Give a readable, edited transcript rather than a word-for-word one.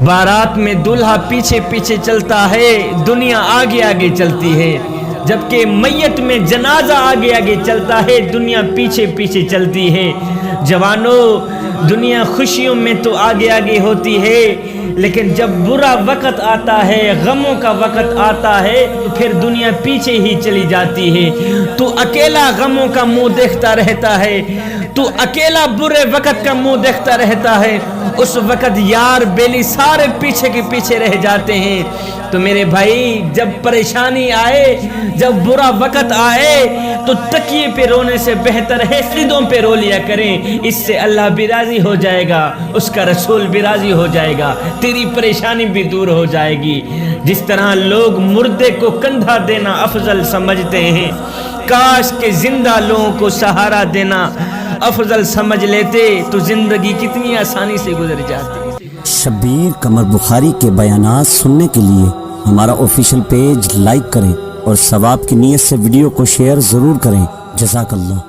بارات میں دولہا پیچھے پیچھے چلتا ہے، دنیا آگے آگے چلتی ہے، جبکہ میت میں جنازہ آگے آگے چلتا ہے، دنیا پیچھے پیچھے چلتی ہے۔ جوانوں، دنیا خوشیوں میں تو آگے آگے ہوتی ہے، لیکن جب برا وقت آتا ہے، غموں کا وقت آتا ہے، تو پھر دنیا پیچھے ہی چلی جاتی ہے۔ تو اکیلا غموں کا منہ دیکھتا رہتا ہے، تو اکیلا برے وقت کا منہ دیکھتا رہتا ہے، اس وقت یار بیلی سارے پیچھے کے پیچھے رہ جاتے ہیں۔ تو میرے بھائی، جب پریشانی آئے، جب برا وقت آئے، تو تکیے پہ رونے سے بہتر ہے سجدوں پہ رو لیا کریں، اس سے اللہ بھی راضی ہو جائے گا، اس کا رسول بھی راضی ہو جائے گا، تیری پریشانی بھی دور ہو جائے گی۔ جس طرح لوگ مردے کو کندھا دینا افضل سمجھتے ہیں، کاش کہ زندہ لوگوں کو سہارا دینا افضل سمجھ لیتے تو زندگی کتنی آسانی سے گزر جاتی۔ شبیر قمر بخاری کے بیانات سننے کے لیے ہمارا آفیشیل پیج لائک کریں اور ثواب کی نیت سے ویڈیو کو شیئر ضرور کریں۔ جزاک اللہ۔